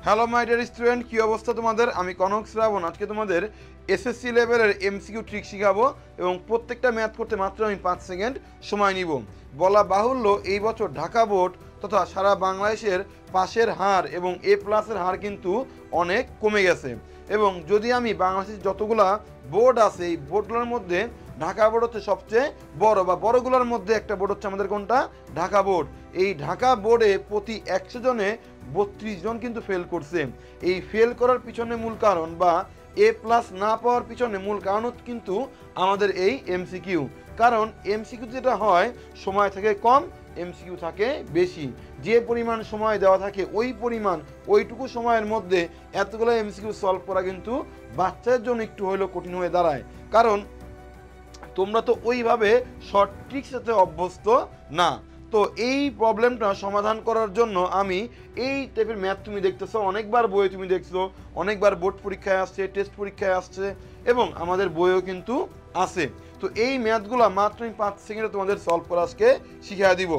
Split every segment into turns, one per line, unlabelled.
Hello my dear student, কী অবস্থা তোমাদের? আমি কনক শ্রাবণ। আজকে তোমাদের এসএসসি লেভেলের এমসিকিউ ট্রিক শেখাবো এবং প্রত্যেকটা ম্যাথ করতে মাত্র আমি 5 সেকেন্ড সময় নিব। বলা বাহুল্য, এই বছর ঢাকা বোর্ড তথা সারা বাংলাদেশের পাশের হার এবং এ প্লাসের হার কিন্তু অনেক কমে গেছে। এবং যদি আমি বাংলাদেশের যতগুলা বোর্ড আছে এই বোর্ডগুলোর মধ্যে ঢাকা বোর্ড হচ্ছে সবচেয়ে বড়, বা বড়গুলোর মধ্যে একটা বোর্ড হচ্ছে আমাদের কোনটা? ঢাকা বোর্ড। এই ঢাকা বোর্ডে প্রতি 100 জনে 32 জন কিন্তু ফেল করছে। এই ফেল করার পিছনে মূল কারণ বা এ প্লাস না পাওয়ার পিছনে মূল কারণ কিন্তু আমাদের এই এমসিকিউ। কারণ এমসিকিউ যেটা হয় সময় থাকে কম, এমসিকিউ থাকে বেশি। যে পরিমাণ সময় দেওয়া থাকে ওইটুকু সময়ের মধ্যে এতগুলো এমসিকিউ সলভ করা কিন্তু বাচ্চাদের জন্য একটু হলেও কঠিন হয়ে দাঁড়ায়। কারণ তোমরা তো ওইভাবে শর্ট ট্রিক্স সাথে অভ্যস্ত না। তো এই প্রবলেমটা সমাধান করার জন্য আমি এই টাইপের ম্যাথ তুমি দেখতেছো, অনেকবার বইয়ে তুমি দেখছো, অনেকবার বোর্ড পরীক্ষায় আসছে, টেস্ট পরীক্ষায় আসছে এবং আমাদের বইও কিন্তু আছে। তো এই ম্যাথগুলো মাত্র 5 সেকেন্ডে তোমাদের সলভ করা আজকে শিখিয়ে দিব।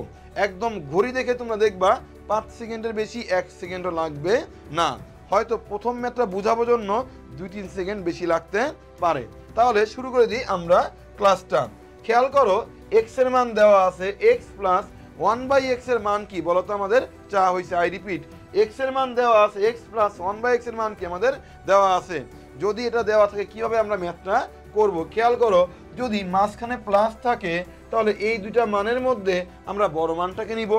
একদম ঘড়ি দেখে তোমরা দেখবা 5 সেকেন্ডের বেশি 1 সেকেন্ডও লাগবে না। হয়তো প্রথম ম্যাথটা বোঝাবার জন্য 2-3 সেকেন্ড বেশি লাগতে পারে। তাহলে শুরু করে দিই আমরা ক্লাসটা। খেয়াল করো, এক্স এর মান দেওয়া আছে এক্স প্লাস 1/x এর মান কি বলো তো? আমাদের চা হয়েছে। আই রিপিট, এক্স এর মান দেওয়া আছে এক্স প্লাস 1/x এর মান কি আমাদের দেওয়া আছে। যদি এটা দেওয়া থাকে কিভাবে আমরা ম্যাথটা করব? খেয়াল করো, যদি মাঝখানে প্লাস থাকে তাহলে এই দুইটা মানের মধ্যে আমরা বড় মানটাকে নিব।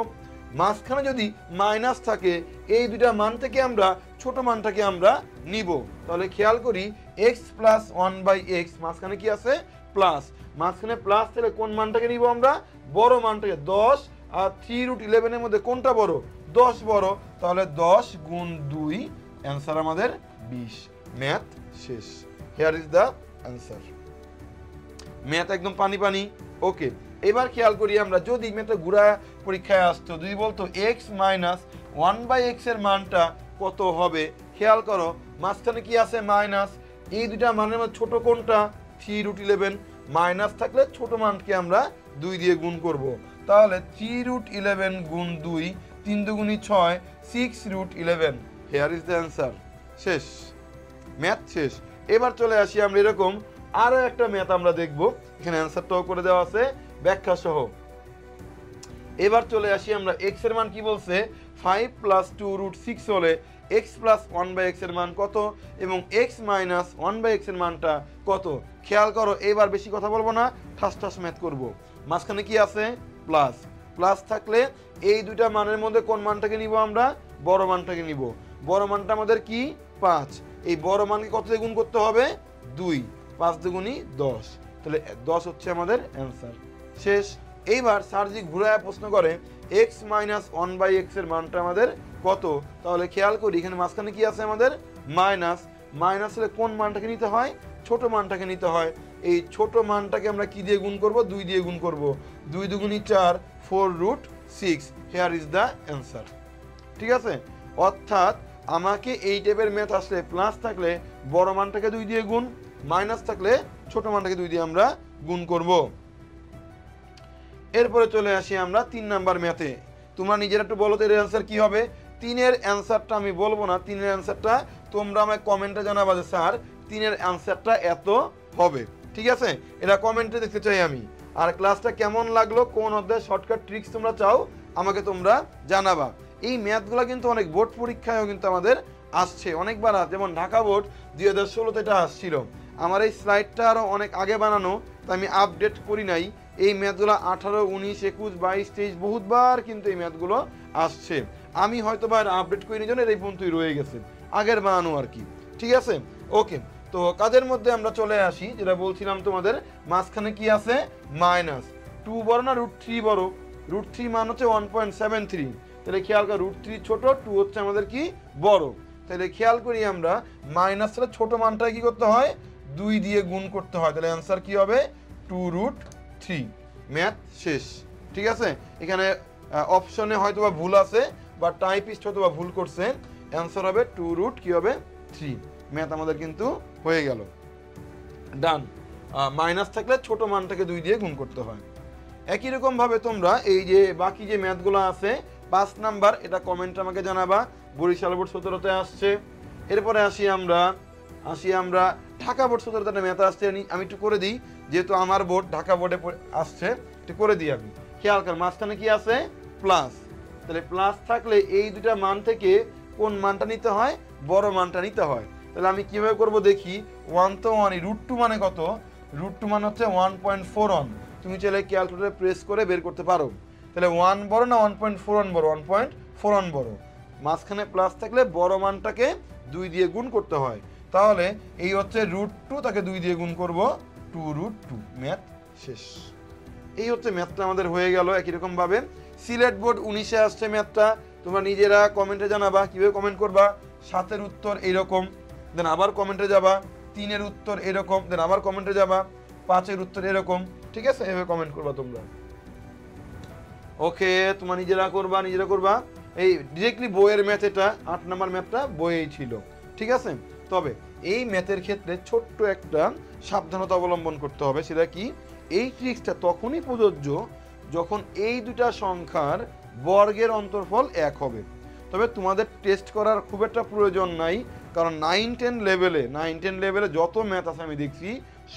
মাঝখানে যদি মাইনাস থাকে এই দুইটা মান থেকে আমরা ছোট মানটাকে আমরা নিব। তাহলে খেয়াল করি, এক্স প্লাস 1/x মাঝখানে কি আছে? প্লাস। মাঝখানে প্লাস থেকে কোন মানটাকে নিব আমরা? বড় মানটাকে। 10 আর 3√11 এর মধ্যে কোনটা বড়? 10 বড়। তাহলে 10 গুণ 2, অ্যান্সার আমাদের 20। ম্যাথ শেষ। Here is the answer. Math একদম পানি পানি। ওকে, এবার খেয়াল করি আমরা, যদি ম্যাথটা ঘুরা পরীক্ষায় আসতো, যদি বলতো এক্স মাইনাস 1/x এর মানটা কত হবে? খেয়াল করো, মাঝখানে কি আছে? মাইনাস। এই দুইটা মানের মধ্যে ছোট কোনটা? 3√11। মাইনাস থাকলে ছোট মানকে আমরা 2 দিয়ে গুণ করব। তাহলে 3√11 গুণ 2, 3 দুগুণী 6, 6√11। Hair is the answer. শেষ, ম্যাথ শেষ। এবার চলে আসি আমরা এরকম আরো একটা ম্যাথ আমরা দেখব। এখানে অ্যান্সারটাও করে দেওয়া আছে ব্যাখ্যা সহ। এবার চলে আসি আমরা, এক্স এর মান কি বলছে? 5 প্লাস 2√6 হলে এক্স প্লাস 1/x এর মান কত এবং এক্স মাইনাস 1/x এর মানটা কত? খেয়াল করো, এবার বেশি কথা বলবো না, ঠাস ঠাস ম্যাথ করব। মাঝখানে কি আছে? প্লাস। প্লাস থাকলে এই দুইটা মানের মধ্যে কোন মানটাকে নিব আমরা? বড় মানটাকে নিব। বড় মানটা আমাদের কি? 5। এই বড় মানকে কত দিয়ে গুণ করতে হবে? 2। 5 দুগুণী 10। তাহলে 10 হচ্ছে আমাদের অ্যান্সার। শেষ। এইবার স্যারজি ঘুরায় প্রশ্ন করে এক্স মাইনাস 1/x এর মানটা আমাদের কত? তাহলে খেয়াল করি, এখানে মাঝখানে কি আছে আমাদের? মাইনাস। মাইনাস হলে কোন মানটাকে নিতে হয়? ছোট মানটাকে নিতে হয়। এই ছোট মানটাকে আমরা কি দিয়ে গুণ করব? 2 দিয়ে গুণ করব। 2 দুগুণী 4, 4√6। Hair is the answer. ঠিক আছে? অর্থাৎ আমাকে এই টাইপের ম্যাথ আসলে প্লাস থাকলে বড় মানটাকে 2 দিয়ে গুণ, মাইনাস থাকলে ছোট মানটাকে 2 দিয়ে আমরা গুণ করব। এরপরে চলে আসি আমরা 3 নাম্বার ম্যাথে। তোমরা নিজেরা একটু বলো তো এর অ্যান্সার কি হবে? 3-এর অ্যান্সারটা আমি বলবো না, 3-এর অ্যান্সারটা তোমরা আমায় কমেন্টে জানাবা যে স্যার 3-এর অ্যান্সারটা এত হবে। ঠিক আছে? এটা কমেন্টে দেখতে চাই আমি। আর ক্লাসটা কেমন লাগলো, কোন অধ্যায় শর্টকাট ট্রিক্স তোমরা চাও আমাকে তোমরা জানাবা। এই ম্যাথগুলো কিন্তু অনেক বোর্ড পরীক্ষায়ও কিন্তু আমাদের আসছে অনেকবার। যেমন ঢাকা বোর্ড 2016-তে এটা আসছিল। আমার এই স্লাইডটা আরও অনেক আগে বানানো, তাই আমি আপডেট করি নাই। এই ম্যাথগুলো 18, 19, 21, 22, 23 বহুতবার কিন্তু এই ম্যাথগুলো আসছে। আমি হয়তো বা আপডেট করিনি জন্য এই পর্যন্তই রয়ে গেছে, আগের বানানো আর কি। ঠিক আছে? ওকে, তো কাজের মধ্যে আমরা চলে আসি, যেটা বলছিলাম তোমাদের, মাঝখানে কি আছে? মাইনাস। 2 বড় না √3 বড়? √3 মান হচ্ছে 1.73। তাহলে খেয়াল করো, √3 ছোট, 2 হচ্ছে আমাদের কি? বড়। তাহলে খেয়াল করি আমরা, মাইনাস হলে ছোট মানটা কি করতে হয়? 2 দিয়ে গুণ করতে হয়। তাহলে অ্যান্সার কি হবে? 2√3। ম্যাথ শেষ। ঠিক আছে? এখানে অপশনে হয়তো বা ভুল আছে বা টাইপিস্ট হয়তো বা ভুল করছে। অ্যান্সার হবে 2√3। ম্যাথ আমাদের কিন্তু হয়ে গেল। ডান। মাইনাস থাকলে ছোট মানটাকে 2 দিয়ে গুণ করতে হয়। একই রকম ভাবে তোমরা এই যে বাকি যে ম্যাথগুলো আছে 5 নাম্বার, এটা কমেন্ট আমাকে জানাবা বরিশাল বোর্ড 17তে আসছে। এরপরে আসি আমরা ঢাকা বোর্ড 17তে একটা ম্যাথ আসছে, আমি একটু করে দিই, যেহেতু আমার বোর্ড ঢাকা বোর্ডে আসছে, একটু করে দিই আমি। খেয়াল কর মাঝখানে কি আছে, প্লাস। তাহলে প্লাস থাকলে এই দুটা মান থেকে কোন মানটা নিতে হয়, বড় মানটা নিতে হয়। তাহলে আমি কিভাবে করব দেখি, 1 তো 1, √2 মানে কত, √2 মানে হচ্ছে 1.41। তুমি চাইলে ক্যালকুলেটর প্রেস করে বের করতে পারো। তাহলে 1 বড় না 1.41 বড়, 1.41 বড়। মাঝখানে প্লাস থাকলে বড় মানটাকে 2 দিয়ে গুণ করতে হয়। তাহলে এই হচ্ছে √2, তাকে 2 দিয়ে গুণ করব, 2√2। ম্যাথ শেষ। এই হচ্ছে ম্যাথটা আমাদের হয়ে গেল। একই রকম ভাবে সিলেট বোর্ড 19-এ আসছে ম্যাথটা, তোমরা নিজেরা কমেন্টে জানাবা কিভাবে কমেন্ট করবা। 7-এর উত্তর এইরকম, দেন আবার কমেন্টে যাবা, 3-এর উত্তর এরকম, দেন আবার কমেন্টে যাবা, 5-এর উত্তর এরকম। ঠিক আছে, এভাবে কমেন্ট করবা তোমরা। ওকে, তোমরা নিজেরা করবা। এই ডিরেক্টলি বইয়ের ম্যাথ, এটা 8 নাম্বার ম্যাথটা বইয়েই ছিল। ঠিক আছে, তবে এই ম্যাথের ক্ষেত্রে ছোট্ট একটা সাবধানতা অবলম্বন করতে হবে। সেটা কি, এই ট্রিক্সটা তখনই প্রযোজ্য যখন এই দুটা সংখ্যার বর্গের অন্তরফল 1 হবে। তবে তোমাদের টেস্ট করার খুব একটা প্রয়োজন নাই, কারণ 9-10 লেভেলে যত ম্যাথ আছে আমি দেখছি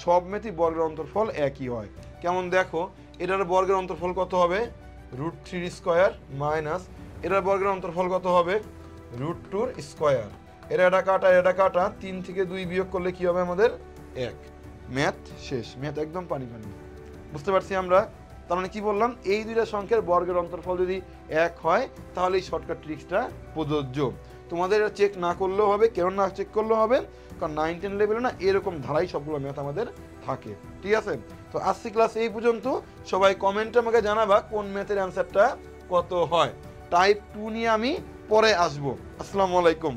সব ম্যাথই বর্গের অন্তরফল একই হয়। কেমন দেখো, এটার বর্গের অন্তরফল কত হবে, √3² মাইনাস এটার বর্গের অন্তরফল কত হবে, √2² এটা কাটা 3 থেকে 2 বিয়োগ করলে কি হবে আমাদের 1। ম্যাথ শেষ, ম্যাথ একদম পানি। বুঝতে পারছি আমরা। তার মানে কি বললাম, এই দুইটা সংখ্যার বর্গের অন্তরফল যদি 1 হয় তাহলে এই শর্টকাট ট্রিক্সটা প্রযোজ্য। তোমাদের চেক না করলেও হবে, কেন না চেক করলেও হবে, কারণ 9-10 লেভেলে না এরকম ধারাই সবগুলো ম্যাথ আমাদের থাকে। ঠিক আছে, তো আজকে ক্লাস এই পর্যন্ত। সবাই কমেন্টে আমাকে জানাবা কোন ম্যাথের অ্যান্সারটা কত হয়। টাইপ 2 নিয়ে আমি পরে আসবো। আসসালামু আলাইকুম।